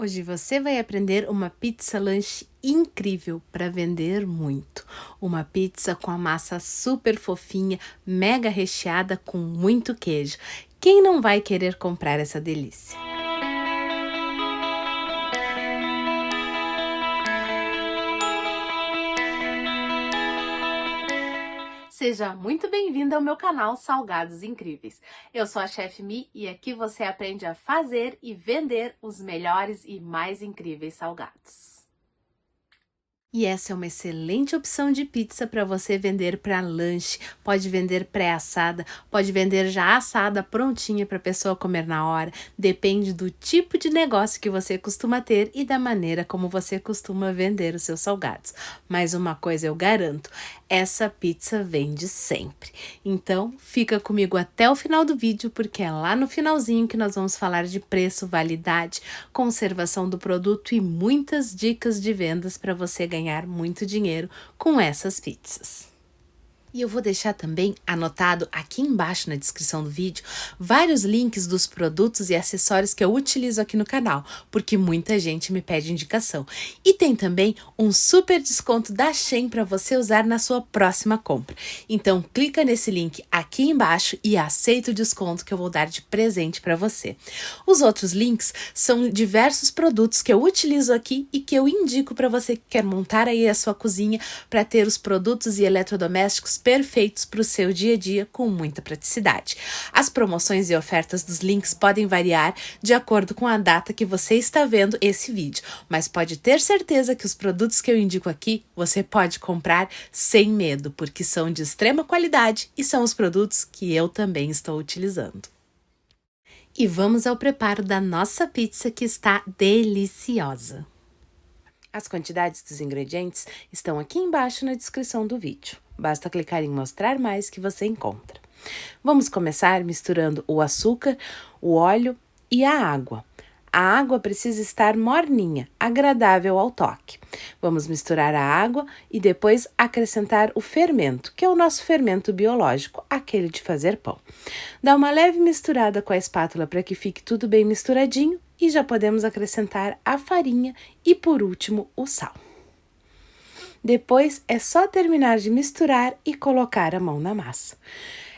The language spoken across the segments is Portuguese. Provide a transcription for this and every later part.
Hoje você vai aprender uma pizza lanche incrível para vender muito. Uma pizza com a massa super fofinha, mega recheada com muito queijo. Quem não vai querer comprar essa delícia? Seja muito bem-vinda ao meu canal Salgados Incríveis. Eu sou a Chef Mi e aqui você aprende a fazer e vender os melhores e mais incríveis salgados. E essa é uma excelente opção de pizza para você vender para lanche. Pode vender pré-assada, pode vender já assada, prontinha para a pessoa comer na hora. Depende do tipo de negócio que você costuma ter e da maneira como você costuma vender os seus salgados. Mas uma coisa eu garanto, essa pizza vende sempre. Então, fica comigo até o final do vídeo, porque é lá no finalzinho que nós vamos falar de preço, validade, conservação do produto e muitas dicas de vendas para você ganhar muito dinheiro com essas pizzas. E eu vou deixar também anotado aqui embaixo na descrição do vídeo vários links dos produtos e acessórios que eu utilizo aqui no canal, porque muita gente me pede indicação. E tem também um super desconto da Shein para você usar na sua próxima compra. Então clica nesse link aqui embaixo e aceita o desconto que eu vou dar de presente para você. Os outros links são diversos produtos que eu utilizo aqui e que eu indico para você que quer montar aí a sua cozinha para ter os produtos e eletrodomésticos perfeitos para o seu dia a dia com muita praticidade. As promoções e ofertas dos links podem variar de acordo com a data que você está vendo esse vídeo, mas pode ter certeza que os produtos que eu indico aqui você pode comprar sem medo, porque são de extrema qualidade e são os produtos que eu também estou utilizando. E vamos ao preparo da nossa pizza que está deliciosa. As quantidades dos ingredientes estão aqui embaixo na descrição do vídeo. Basta clicar em mostrar mais que você encontra. Vamos começar misturando o açúcar, o óleo e a água. A água precisa estar morninha, agradável ao toque. Vamos misturar a água e depois acrescentar o fermento, que é o nosso fermento biológico, aquele de fazer pão. Dá uma leve misturada com a espátula para que fique tudo bem misturadinho e já podemos acrescentar a farinha e, por último, o sal. Depois é só terminar de misturar e colocar a mão na massa.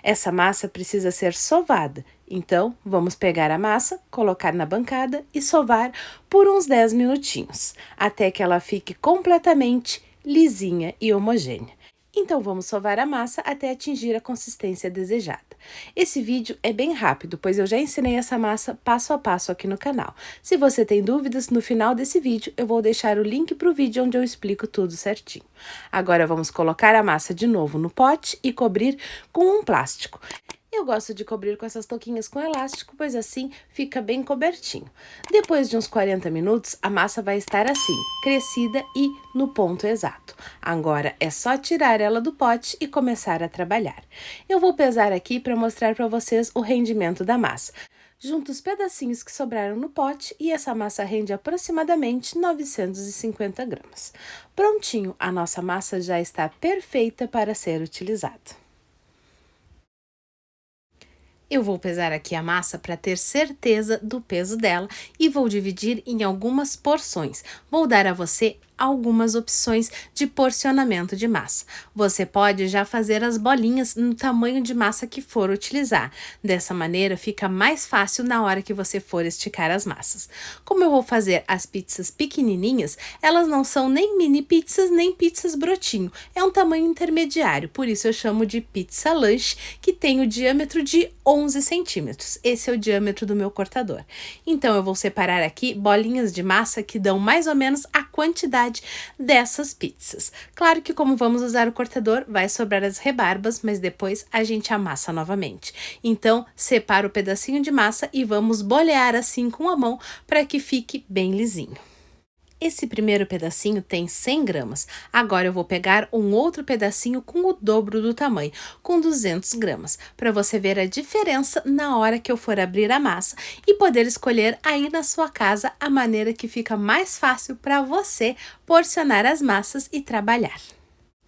Essa massa precisa ser sovada, então vamos pegar a massa, colocar na bancada e sovar por uns 10 minutinhos, até que ela fique completamente lisinha e homogênea. Então vamos sovar a massa até atingir a consistência desejada. Esse vídeo é bem rápido, pois eu já ensinei essa massa passo a passo aqui no canal. Se você tem dúvidas, no final desse vídeo eu vou deixar o link para o vídeo onde eu explico tudo certinho. Agora vamos colocar a massa de novo no pote e cobrir com um plástico. Eu gosto de cobrir com essas touquinhas com elástico, pois assim fica bem cobertinho. Depois de uns 40 minutos, a massa vai estar assim, crescida e no ponto exato. Agora é só tirar ela do pote e começar a trabalhar. Eu vou pesar aqui para mostrar para vocês o rendimento da massa. Junto os pedacinhos que sobraram no pote e essa massa rende aproximadamente 950 gramas. Prontinho, a nossa massa já está perfeita para ser utilizada. Eu vou pesar aqui a massa para ter certeza do peso dela e vou dividir em algumas porções. Vou dar a você algumas opções de porcionamento de massa. Você pode já fazer as bolinhas no tamanho de massa que for utilizar. Dessa maneira fica mais fácil na hora que você for esticar as massas. Como eu vou fazer as pizzas pequenininhas, elas não são nem mini pizzas nem pizzas brotinho. É um tamanho intermediário, por isso eu chamo de pizza lanche, que tem o diâmetro de 11 centímetros. Esse é o diâmetro do meu cortador. Então eu vou separar aqui bolinhas de massa que dão mais ou menos a quantidade dessas pizzas. Claro que como vamos usar o cortador, vai sobrar as rebarbas, mas depois a gente amassa novamente. Então, separa o pedacinho de massa e vamos bolear assim com a mão para que fique bem lisinho. Esse primeiro pedacinho tem 100 gramas. Agora eu vou pegar um outro pedacinho com o dobro do tamanho, com 200 gramas, para você ver a diferença na hora que eu for abrir a massa e poder escolher aí na sua casa a maneira que fica mais fácil para você porcionar as massas e trabalhar.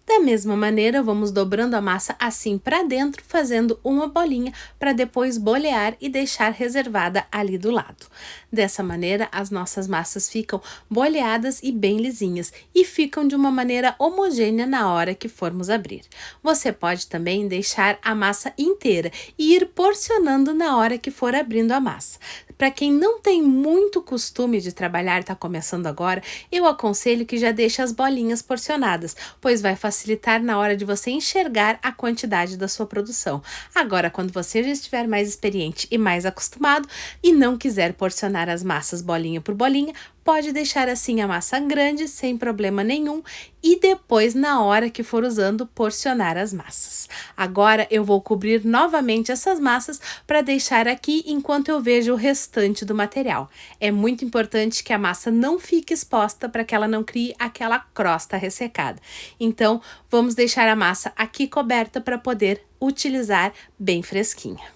Da mesma maneira, vamos dobrando a massa assim para dentro, fazendo uma bolinha para depois bolear e deixar reservada ali do lado. Dessa maneira, as nossas massas ficam boleadas e bem lisinhas e ficam de uma maneira homogênea na hora que formos abrir. Você pode também deixar a massa inteira e ir porcionando na hora que for abrindo a massa. Para quem não tem muito costume de trabalhar e está começando agora, eu aconselho que já deixe as bolinhas porcionadas, pois vai facilitar na hora de você enxergar a quantidade da sua produção. Agora, quando você já estiver mais experiente e mais acostumado e não quiser porcionar as massas bolinha por bolinha, pode deixar assim a massa grande sem problema nenhum e depois, na hora que for usando, porcionar as massas. Agora eu vou cobrir novamente essas massas para deixar aqui enquanto eu vejo o restante do material. É muito importante que a massa não fique exposta para que ela não crie aquela crosta ressecada. Então, vamos deixar a massa aqui coberta para poder utilizar bem fresquinha.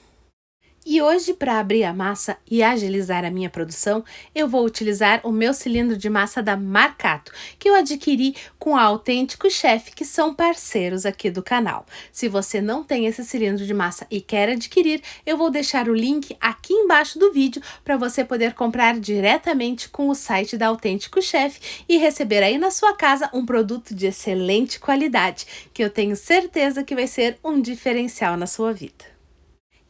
E hoje, para abrir a massa e agilizar a minha produção, eu vou utilizar o meu cilindro de massa da Marcato, que eu adquiri com a Autêntico Chef, que são parceiros aqui do canal. Se você não tem esse cilindro de massa e quer adquirir, eu vou deixar o link aqui embaixo do vídeo para você poder comprar diretamente com o site da Autêntico Chef e receber aí na sua casa um produto de excelente qualidade, que eu tenho certeza que vai ser um diferencial na sua vida.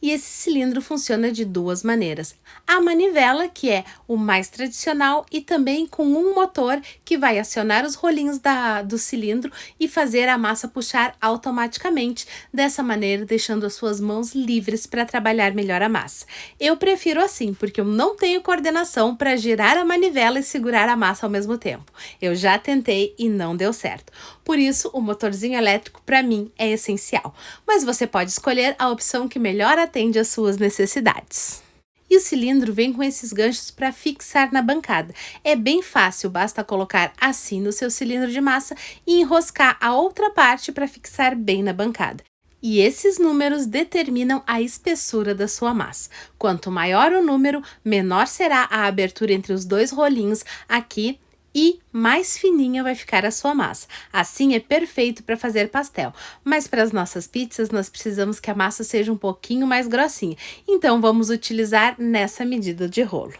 E esse cilindro funciona de duas maneiras. A manivela, que é o mais tradicional, e também com um motor que vai acionar os rolinhos do cilindro e fazer a massa puxar automaticamente, dessa maneira deixando as suas mãos livres para trabalhar melhor a massa. Eu prefiro assim, porque eu não tenho coordenação para girar a manivela e segurar a massa ao mesmo tempo. Eu já tentei e não deu certo. Por isso, o motorzinho elétrico para mim é essencial. Mas você pode escolher a opção que melhor atende às suas necessidades. E o cilindro vem com esses ganchos para fixar na bancada. É bem fácil, basta colocar assim no seu cilindro de massa e enroscar a outra parte para fixar bem na bancada. E esses números determinam a espessura da sua massa. Quanto maior o número, menor será a abertura entre os dois rolinhos aqui e mais fininha vai ficar a sua massa. Assim é perfeito para fazer pastel, mas para as nossas pizzas nós precisamos que a massa seja um pouquinho mais grossinha, então vamos utilizar nessa medida de rolo.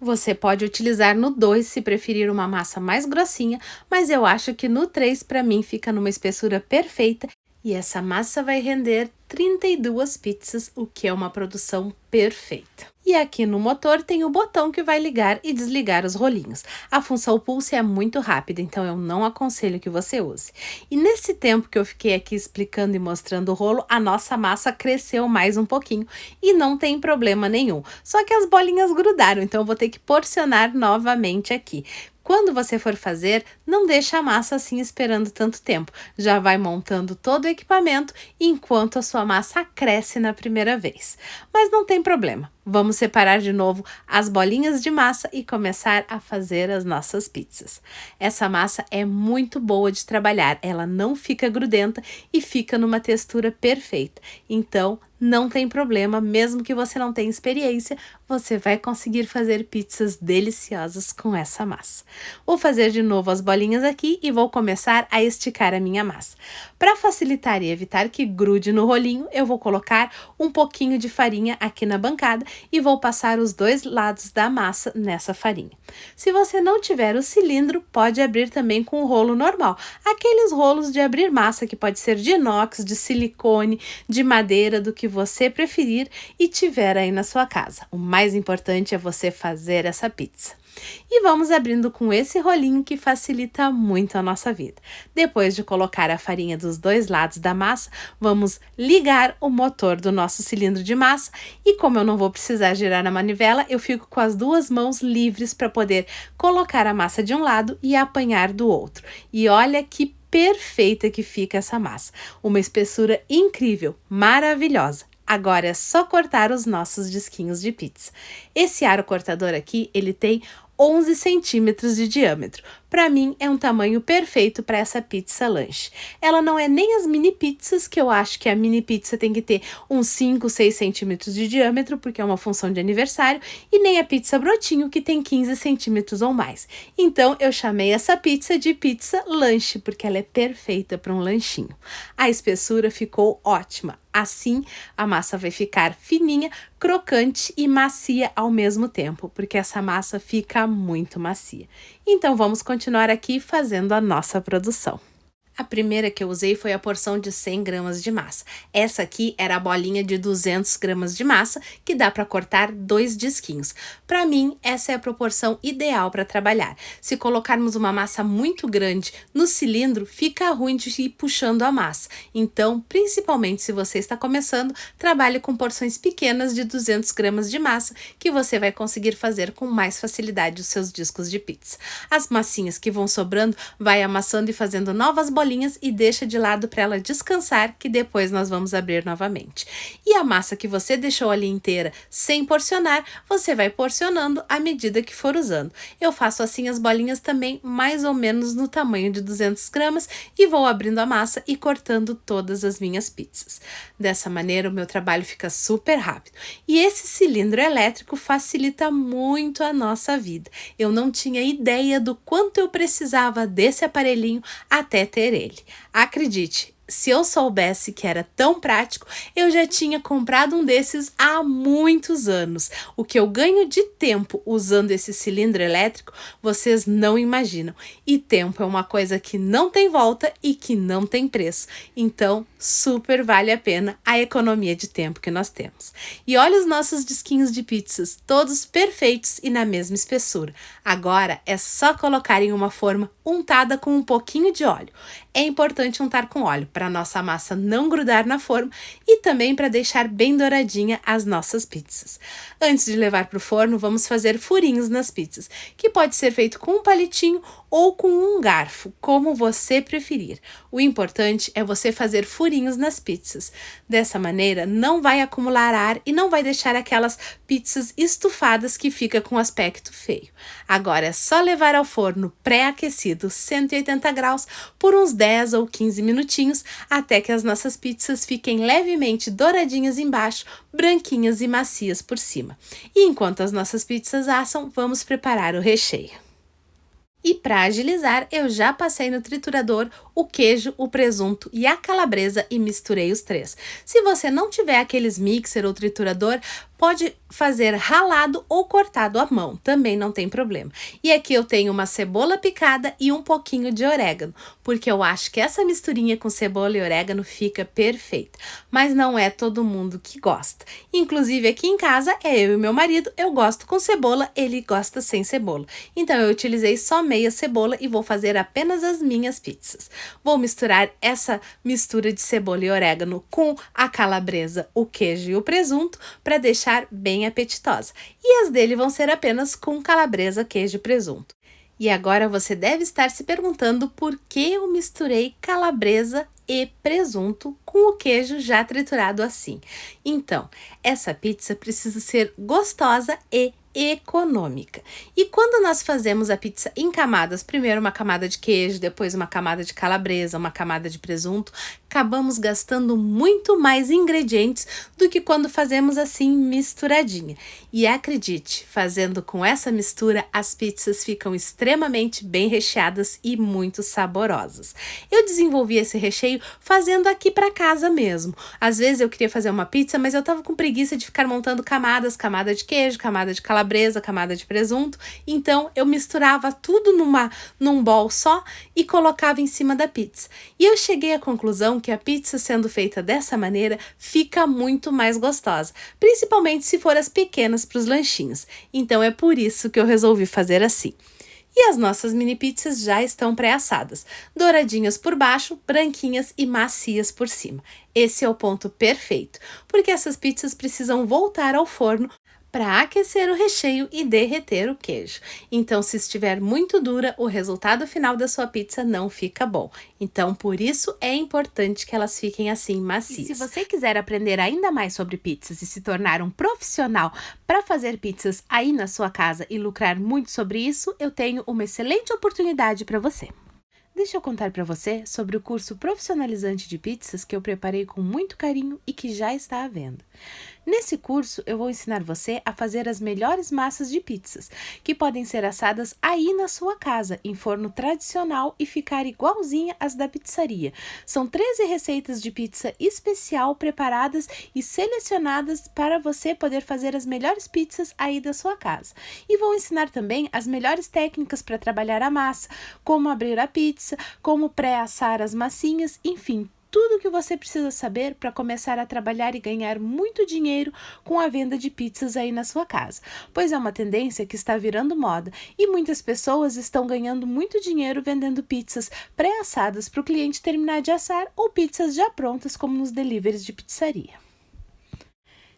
Você pode utilizar no 2 se preferir uma massa mais grossinha, mas eu acho que no 3 para mim fica numa espessura perfeita e essa massa vai render 32 pizzas, o que é uma produção perfeita. E aqui no motor tem o botão que vai ligar e desligar os rolinhos. A função pulse é muito rápida, então eu não aconselho que você use. E nesse tempo que eu fiquei aqui explicando e mostrando o rolo, a nossa massa cresceu mais um pouquinho e não tem problema nenhum. Só que as bolinhas grudaram, então eu vou ter que porcionar novamente aqui. Quando você for fazer, não deixa a massa assim esperando tanto tempo. Já vai montando todo o equipamento enquanto a sua massa cresce na primeira vez. Mas não tem problema. Vamos separar de novo as bolinhas de massa e começar a fazer as nossas pizzas. Essa massa é muito boa de trabalhar, ela não fica grudenta e fica numa textura perfeita. Então, não tem problema, mesmo que você não tenha experiência, você vai conseguir fazer pizzas deliciosas com essa massa. Vou fazer de novo as bolinhas aqui e vou começar a esticar a minha massa. Para facilitar e evitar que grude no rolinho, eu vou colocar um pouquinho de farinha aqui na bancada e vou passar os dois lados da massa nessa farinha. Se você não tiver o cilindro, pode abrir também com o rolo normal. Aqueles rolos de abrir massa que pode ser de inox, de silicone, de madeira, do que você preferir e tiver aí na sua casa. O mais importante é você fazer essa pizza. E vamos abrindo com esse rolinho que facilita muito a nossa vida. Depois de colocar a farinha dos dois lados da massa, vamos ligar o motor do nosso cilindro de massa e como eu não vou precisar girar na manivela, eu fico com as duas mãos livres para poder colocar a massa de um lado e apanhar do outro. E olha que perfeita que fica essa massa. Uma espessura incrível, maravilhosa. Agora é só cortar os nossos disquinhos de pizza. Esse aro cortador aqui, ele tem 11 centímetros de diâmetro. para mim é um tamanho perfeito para essa pizza lanche. Ela não é nem as mini pizzas, que eu acho que a mini pizza tem que ter uns 5, 6 centímetros de diâmetro, porque é uma função de aniversário, e nem a pizza brotinho, que tem 15 centímetros ou mais. Então, eu chamei essa pizza de pizza lanche, porque ela é perfeita para um lanchinho. A espessura ficou ótima. Assim, a massa vai ficar fininha, crocante e macia ao mesmo tempo, porque essa massa fica muito macia. Então, vamos continuar aqui fazendo a nossa produção. A primeira que eu usei foi a porção de 100 gramas de massa. Essa aqui era a bolinha de 200 gramas de massa, que dá para cortar 2 disquinhos. Para mim, essa é a proporção ideal para trabalhar. Se colocarmos uma massa muito grande no cilindro, fica ruim de ir puxando a massa. Então, principalmente se você está começando, trabalhe com porções pequenas de 200 gramas de massa, que você vai conseguir fazer com mais facilidade os seus discos de pizza. As massinhas que vão sobrando, vai amassando e fazendo novas bolinhas e deixa de lado para ela descansar, que depois nós vamos abrir novamente. E a massa que você deixou ali inteira sem porcionar, você vai porcionando à medida que for usando. Eu faço assim as bolinhas também, mais ou menos no tamanho de 200 gramas, e vou abrindo a massa e cortando todas as minhas pizzas. Dessa maneira, o meu trabalho fica super rápido. E esse cilindro elétrico facilita muito a nossa vida. Eu não tinha ideia do quanto eu precisava desse aparelhinho até ter ele. Acredite, se eu soubesse que era tão prático, eu já tinha comprado um desses há muitos anos. O que eu ganho de tempo usando esse cilindro elétrico, vocês não imaginam. E tempo é uma coisa que não tem volta e que não tem preço. Então, super vale a pena a economia de tempo que nós temos. E olha os nossos disquinhos de pizzas, todos perfeitos e na mesma espessura. Agora é só colocar em uma forma untada com um pouquinho de óleo. É importante untar com óleo para nossa massa não grudar na forma e também para deixar bem douradinha as nossas pizzas. Antes de levar para o forno, vamos fazer furinhos nas pizzas, que pode ser feito com um palitinho ou com um garfo, como você preferir. O importante é você fazer furinhos nas pizzas. Dessa maneira, não vai acumular ar e não vai deixar aquelas pizzas estufadas que fica com aspecto feio. Agora é só levar ao forno pré-aquecido, 180 graus, por uns 10 ou 15 minutinhos, até que as nossas pizzas fiquem levemente douradinhas embaixo, branquinhas e macias por cima. E enquanto as nossas pizzas assam, vamos preparar o recheio. E para agilizar, eu já passei no triturador o queijo, o presunto e a calabresa e misturei os três. Se você não tiver aqueles mixer ou triturador, pode fazer ralado ou cortado à mão, também não tem problema. E aqui eu tenho uma cebola picada e um pouquinho de orégano, porque eu acho que essa misturinha com cebola e orégano fica perfeita. Mas não é todo mundo que gosta. Inclusive aqui em casa é eu e meu marido, eu gosto com cebola, ele gosta sem cebola. Então eu utilizei só meia cebola e vou fazer apenas as minhas pizzas. Vou misturar essa mistura de cebola e orégano com a calabresa, o queijo e o presunto para deixar bem apetitosa. E as dele vão ser apenas com calabresa, queijo e presunto. E agora você deve estar se perguntando por que eu misturei calabresa e presunto com o queijo já triturado assim. Então, essa pizza precisa ser gostosa e econômica. E quando nós fazemos a pizza em camadas, primeiro uma camada de queijo, depois uma camada de calabresa, uma camada de presunto, acabamos gastando muito mais ingredientes do que quando fazemos assim misturadinha. E acredite, fazendo com essa mistura, as pizzas ficam extremamente bem recheadas e muito saborosas. Eu desenvolvi esse recheio fazendo aqui para casa mesmo. Às vezes eu queria fazer uma pizza, mas eu tava com preguiça de ficar montando camadas, camada de queijo, camada de calabresa, camada de presunto. Então eu misturava tudo num bowl só e colocava em cima da pizza. E eu cheguei à conclusão que a pizza sendo feita dessa maneira fica muito mais gostosa, principalmente se for as pequenas para os lanchinhos. Então é por isso que eu resolvi fazer assim. E as nossas mini pizzas já estão pré-assadas, douradinhas por baixo, branquinhas e macias por cima. Esse é o ponto perfeito, porque essas pizzas precisam voltar ao forno para aquecer o recheio e derreter o queijo. Então, se estiver muito dura, o resultado final da sua pizza não fica bom. Então, por isso é importante que elas fiquem assim macias. E se você quiser aprender ainda mais sobre pizzas e se tornar um profissional para fazer pizzas aí na sua casa e lucrar muito sobre isso, eu tenho uma excelente oportunidade para você. Deixa eu contar para você sobre o curso profissionalizante de pizzas que eu preparei com muito carinho e que já está à venda. Nesse curso, eu vou ensinar você a fazer as melhores massas de pizzas, que podem ser assadas aí na sua casa, em forno tradicional e ficar igualzinha às da pizzaria. São 13 receitas de pizza especial preparadas e selecionadas para você poder fazer as melhores pizzas aí da sua casa. E vou ensinar também as melhores técnicas para trabalhar a massa, como abrir a pizza, como pré-assar as massinhas, enfim, tudo o que você precisa saber para começar a trabalhar e ganhar muito dinheiro com a venda de pizzas aí na sua casa, pois é uma tendência que está virando moda e muitas pessoas estão ganhando muito dinheiro vendendo pizzas pré-assadas para o cliente terminar de assar ou pizzas já prontas como nos deliveries de pizzaria.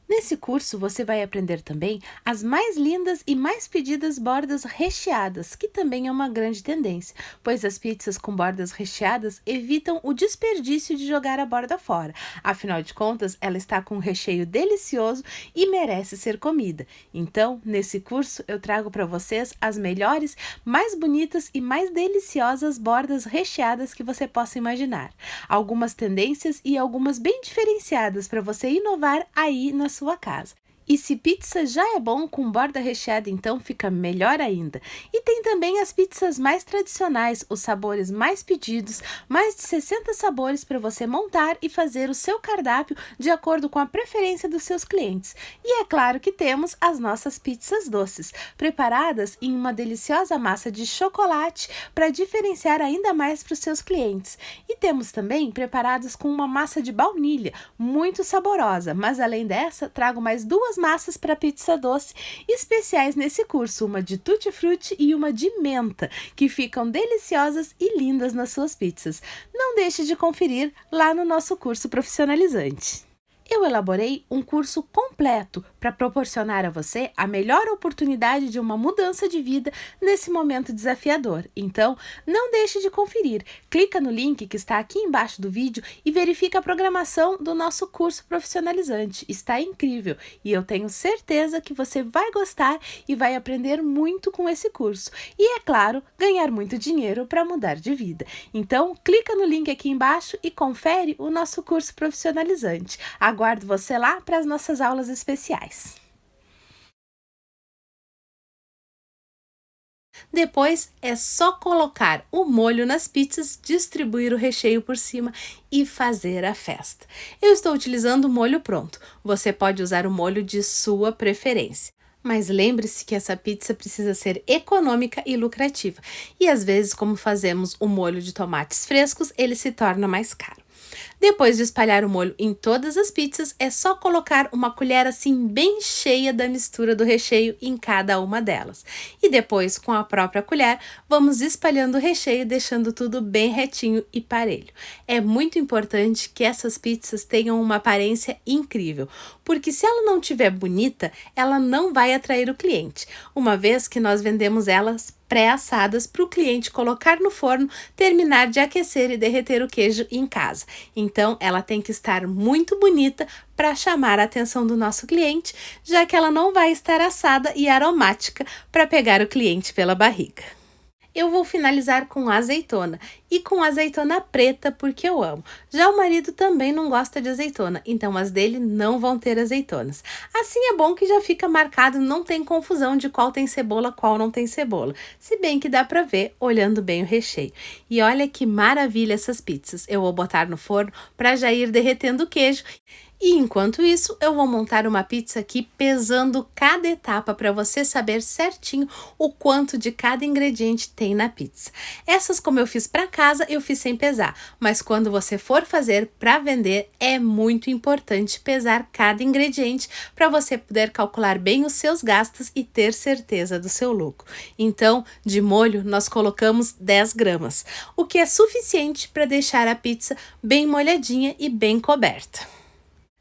Nesse curso, você vai aprender também as mais lindas e mais pedidas bordas recheadas, que também é uma grande tendência, pois as pizzas com bordas recheadas evitam o desperdício de jogar a borda fora. Afinal de contas, ela está com um recheio delicioso e merece ser comida. Então, nesse curso, eu trago para vocês as melhores, mais bonitas e mais deliciosas bordas recheadas que você possa imaginar. Algumas tendências e algumas bem diferenciadas para você inovar aí na sua casa. E se pizza já é bom, com borda recheada então fica melhor ainda. E tem também as pizzas mais tradicionais, os sabores mais pedidos, mais de 60 sabores para você montar e fazer o seu cardápio de acordo com a preferência dos seus clientes. E é claro que temos as nossas pizzas doces, preparadas em uma deliciosa massa de chocolate para diferenciar ainda mais para os seus clientes. E temos também preparadas com uma massa de baunilha, muito saborosa, mas além dessa, trago mais duas massas para pizza doce especiais nesse curso, uma de tutti-frutti e uma de menta, que ficam deliciosas e lindas nas suas pizzas. Não deixe de conferir lá no nosso curso profissionalizante. Eu elaborei um curso completo para proporcionar a você a melhor oportunidade de uma mudança de vida nesse momento desafiador. Então, não deixe de conferir. Clica no link que está aqui embaixo do vídeo e verifica a programação do nosso curso profissionalizante. Está incrível e eu tenho certeza que você vai gostar e vai aprender muito com esse curso. E, é claro, ganhar muito dinheiro para mudar de vida. Então, clica no link aqui embaixo e confere o nosso curso profissionalizante. Aguardo você lá para as nossas aulas especiais. Depois é só colocar o molho nas pizzas, distribuir o recheio por cima e fazer a festa. Eu estou utilizando o molho pronto. Você pode usar o molho de sua preferência. Mas lembre-se que essa pizza precisa ser econômica e lucrativa. E às vezes, como fazemos o molho de tomates frescos, ele se torna mais caro. Depois de espalhar o molho em todas as pizzas, é só colocar uma colher assim bem cheia da mistura do recheio em cada uma delas. E depois, com a própria colher, vamos espalhando o recheio, deixando tudo bem retinho e parelho. É muito importante que essas pizzas tenham uma aparência incrível, porque se ela não estiver bonita, ela não vai atrair o cliente, uma vez que nós vendemos elas pré-assadas para o cliente colocar no forno, terminar de aquecer e derreter o queijo em casa. Então, ela tem que estar muito bonita para chamar a atenção do nosso cliente, já que ela não vai estar assada e aromática para pegar o cliente pela barriga. Eu vou finalizar com azeitona e com azeitona preta porque eu amo. Já o marido também não gosta de azeitona, então as dele não vão ter azeitonas. Assim é bom que já fica marcado, não tem confusão de qual tem cebola, qual não tem cebola. Se bem que dá para ver olhando bem o recheio. E olha que maravilha essas pizzas. Eu vou botar no forno para já ir derretendo o queijo. E enquanto isso, eu vou montar uma pizza aqui pesando cada etapa para você saber certinho o quanto de cada ingrediente tem na pizza. Essas, como eu fiz para casa, eu fiz sem pesar, mas quando você for fazer para vender, é muito importante pesar cada ingrediente para você poder calcular bem os seus gastos e ter certeza do seu lucro. Então, de molho, nós colocamos 10 gramas, o que é suficiente para deixar a pizza bem molhadinha e bem coberta.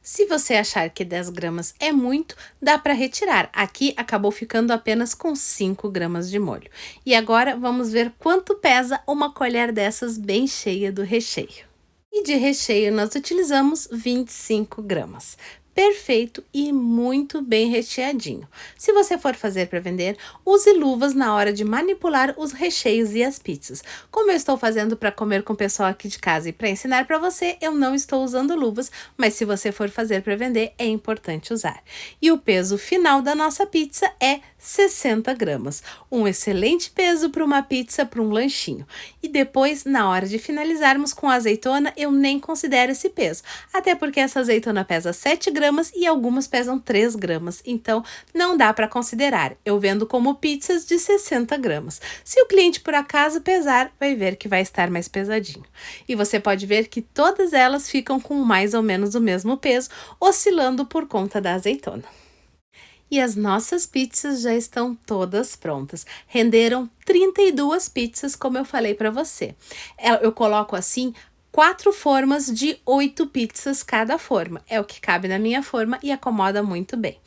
Se você achar que 10 gramas é muito, dá para retirar. Aqui acabou ficando apenas com 5 gramas de molho. E agora vamos ver quanto pesa uma colher dessas bem cheia do recheio. E de recheio nós utilizamos 25 gramas. Perfeito e muito bem recheadinho. Se você for fazer para vender, use luvas na hora de manipular os recheios e as pizzas. Como eu estou fazendo para comer com o pessoal aqui de casa e para ensinar para você, eu não estou usando luvas, mas se você for fazer para vender, é importante usar. E o peso final da nossa pizza é 60 gramas. Um excelente peso para uma pizza, para um lanchinho. E depois, na hora de finalizarmos com a azeitona, eu nem considero esse peso. Até porque essa azeitona pesa 7 gramas e algumas pesam 3 gramas. Então, não dá para considerar. Eu vendo como pizzas de 60 gramas. Se o cliente por acaso pesar, vai ver que vai estar mais pesadinho. E você pode ver que todas elas ficam com mais ou menos o mesmo peso, oscilando por conta da azeitona. E as nossas pizzas já estão todas prontas. Renderam 32 pizzas, como eu falei para você. Eu coloco assim 4 formas de 8 pizzas cada forma. É o que cabe na minha forma e acomoda muito bem.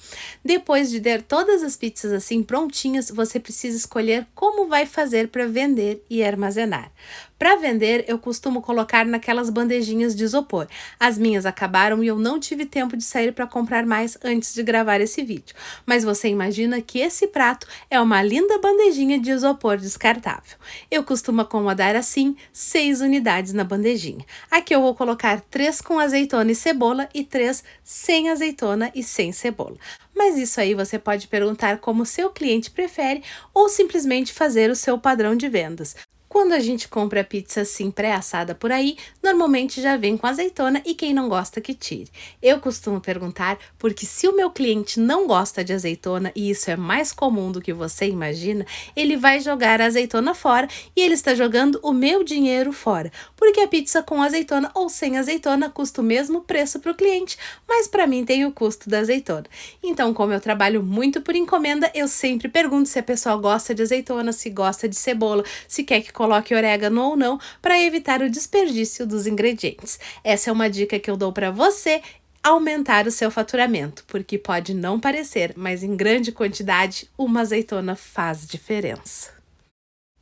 Depois de ter todas as pizzas assim prontinhas, você precisa escolher como vai fazer para vender e armazenar. Para vender, eu costumo colocar naquelas bandejinhas de isopor. As minhas acabaram e eu não tive tempo de sair para comprar mais antes de gravar esse vídeo. Mas você imagina que esse prato é uma linda bandejinha de isopor descartável. Eu costumo acomodar assim 6 unidades na bandejinha. Aqui eu vou colocar 3 com azeitona e cebola e 3 sem azeitona e sem cebola. Mas isso aí você pode perguntar como seu cliente prefere ou simplesmente fazer o seu padrão de vendas. Quando a gente compra pizza assim pré-assada por aí, normalmente já vem com azeitona e quem não gosta que tire. Eu costumo perguntar porque se o meu cliente não gosta de azeitona, e isso é mais comum do que você imagina, ele vai jogar a azeitona fora e ele está jogando o meu dinheiro fora. Porque a pizza com azeitona ou sem azeitona custa o mesmo preço para o cliente, mas para mim tem o custo da azeitona. Então, como eu trabalho muito por encomenda, eu sempre pergunto se a pessoa gosta de azeitona, se gosta de cebola, se quer que coloque orégano ou não, para evitar o desperdício dos ingredientes. Essa é uma dica que eu dou para você aumentar o seu faturamento, porque pode não parecer, mas em grande quantidade, uma azeitona faz diferença.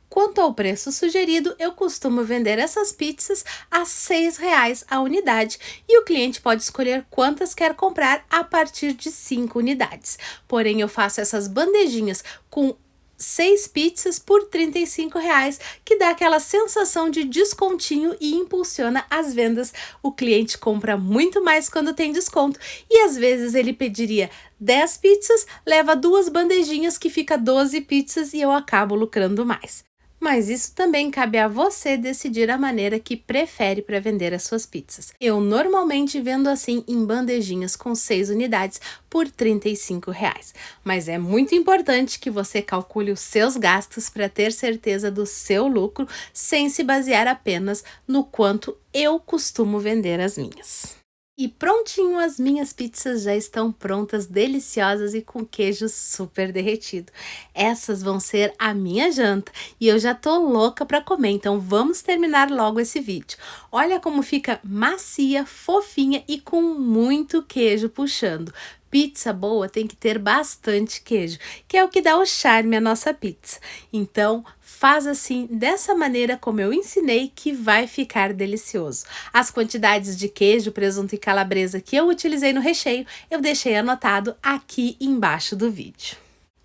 Quanto ao preço sugerido, eu costumo vender essas pizzas a R$ 6,00 a unidade e o cliente pode escolher quantas quer comprar a partir de 5 unidades. Porém, eu faço essas bandejinhas com 6 pizzas por R$ 35,00, que dá aquela sensação de descontinho e impulsiona as vendas. O cliente compra muito mais quando tem desconto e às vezes ele pediria 10 pizzas, leva 2 bandejinhas que fica 12 pizzas e eu acabo lucrando mais. Mas isso também cabe a você decidir a maneira que prefere para vender as suas pizzas. Eu normalmente vendo assim em bandejinhas com 6 unidades por R$ 35,00. Mas é muito importante que você calcule os seus gastos para ter certeza do seu lucro, sem se basear apenas no quanto eu costumo vender as minhas. E prontinho, as minhas pizzas já estão prontas, deliciosas e com queijo super derretido. Essas vão ser a minha janta e eu já tô louca para comer, então vamos terminar logo esse vídeo. Olha como fica macia, fofinha e com muito queijo puxando. Pizza boa tem que ter bastante queijo, que é o que dá o charme à nossa pizza. Então, faz assim, dessa maneira como eu ensinei, que vai ficar delicioso. As quantidades de queijo, presunto e calabresa que eu utilizei no recheio, eu deixei anotado aqui embaixo do vídeo.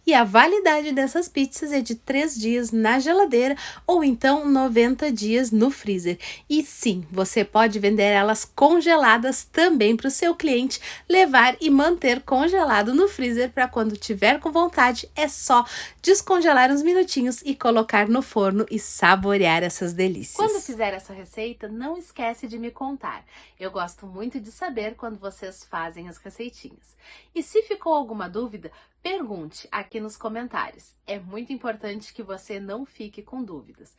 E a validade dessas pizzas é de 3 dias na geladeira ou então 90 dias no freezer. E sim, você pode vender elas congeladas também para o seu cliente levar e manter congelado no freezer para quando tiver com vontade, é só descongelar uns minutinhos e colocar no forno e saborear essas delícias. Quando fizer essa receita, não esquece de me contar. Eu gosto muito de saber quando vocês fazem as receitinhas. E se ficou alguma dúvida, pergunte aqui nos comentários. É muito importante que você não fique com dúvidas.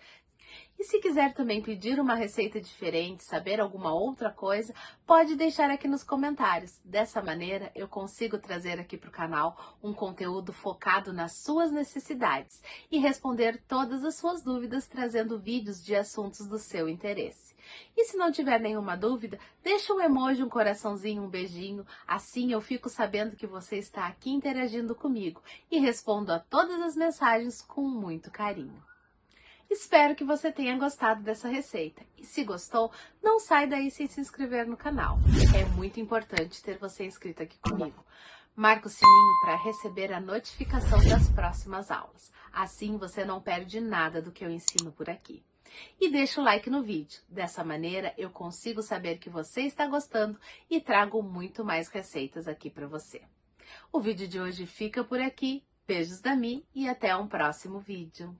E se quiser também pedir uma receita diferente, saber alguma outra coisa, pode deixar aqui nos comentários. Dessa maneira, eu consigo trazer aqui para o canal um conteúdo focado nas suas necessidades e responder todas as suas dúvidas, trazendo vídeos de assuntos do seu interesse. E se não tiver nenhuma dúvida, deixa um emoji, um coraçãozinho, um beijinho, assim eu fico sabendo que você está aqui interagindo comigo e respondo a todas as mensagens com muito carinho. Espero que você tenha gostado dessa receita. E se gostou, não sai daí sem se inscrever no canal. É muito importante ter você inscrito aqui comigo. Marca o sininho para receber a notificação das próximas aulas. Assim você não perde nada do que eu ensino por aqui. E deixa o like no vídeo. Dessa maneira eu consigo saber que você está gostando e trago muito mais receitas aqui para você. O vídeo de hoje fica por aqui. Beijos da Mi e até um próximo vídeo.